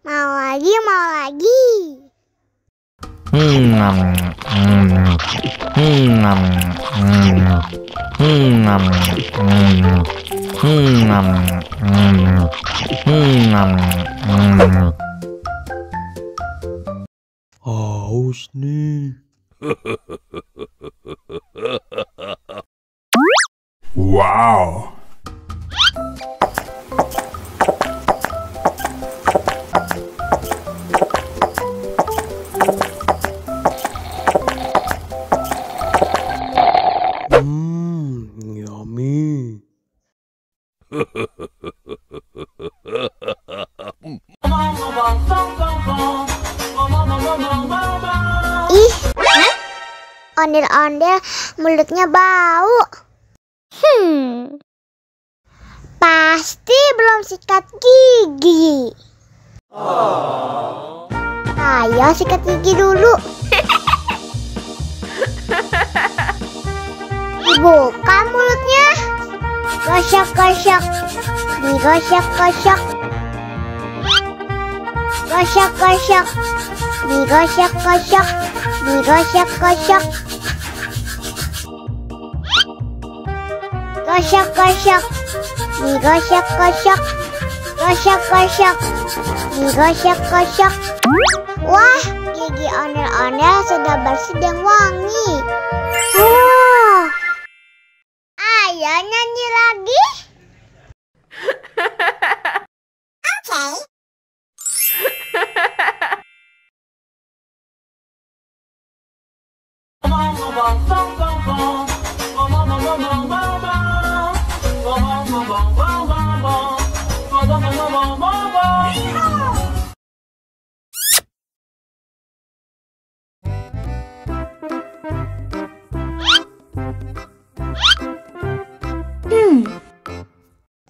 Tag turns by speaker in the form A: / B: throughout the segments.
A: Mau lagi, mau lagi.
B: Haus nih.
C: Wow.
B: Yummy.
A: Ih, ondel-ondel mulutnya bau. Pasti belum sikat gigi. Ayo sikat gigi dulu. Dibuka mulutnya. Gosok-gosok. Digosok-gosok. Gosok-gosok. Digosok-gosok. Digosok-gosok. Gosok-gosok. Digosok-gosok. Gosok-gosok. Digosok-gosok. Wah, gigi ondel-ondel sudah bersih dan wangi. Ayo nyanyi lagi. Oke.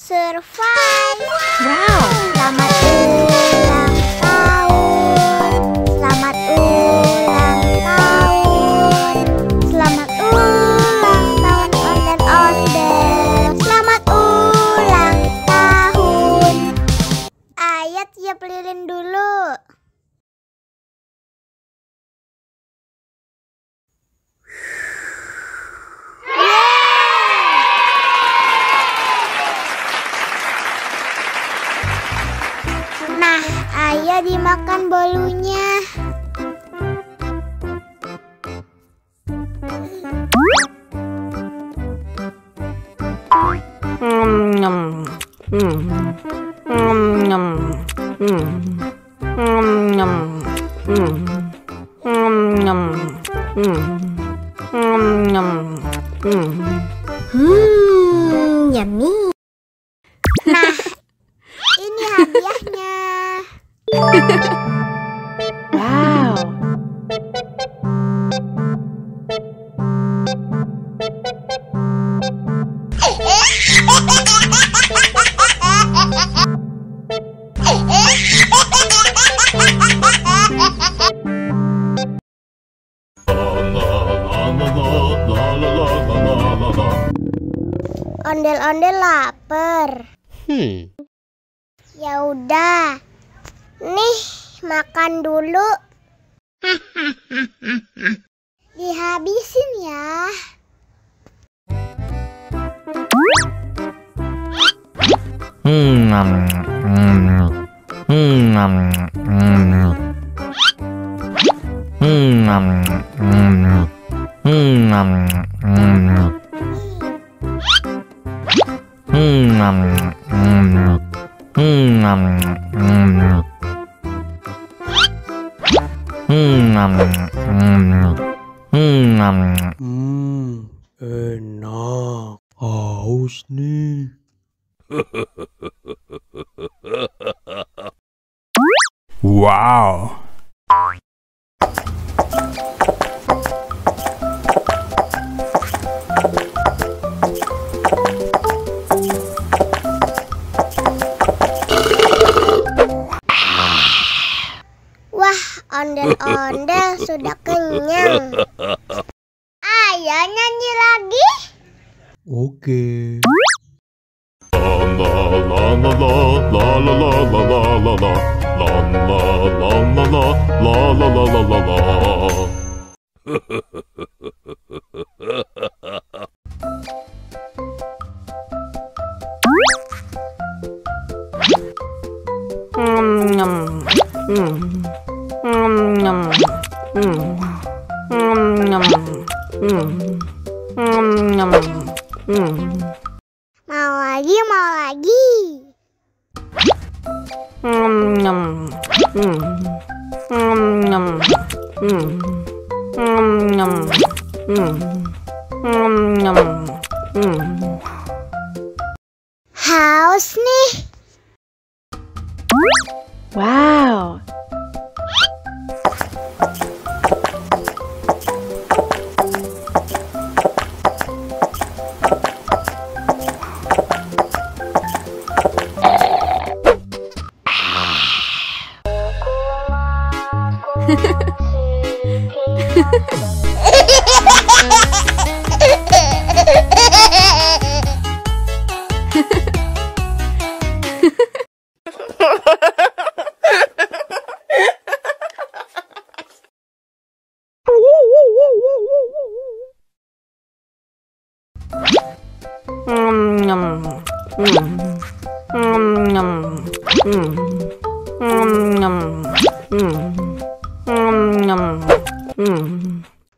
A: Survive. Wow. Selamat ulang tahun. Selamat ulang tahun. Selamat ulang tahun ondel-ondel. Selamat ulang tahun. Ayo tiup lilin dulu. Nah, ayo dimakan bolunya. Yummy. Nah, ini hadiahnya.
D: Wow.
A: Ondel-ondel lapar. Ya udah. Nih, makan dulu. Dihabisin ya.
B: Enak. Haus nih.
C: Wow.
A: Wah, ondel-ondel sudah kenyang. Ayo nyanyi lagi.
B: Oke.
A: Mau lagi, mau lagi. Haus nih.
D: Wow.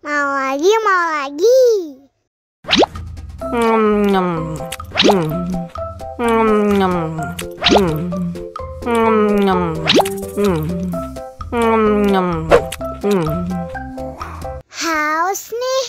A: Mau lagi, mau lagi. Haus nih.
B: Haus nih. Haus nih.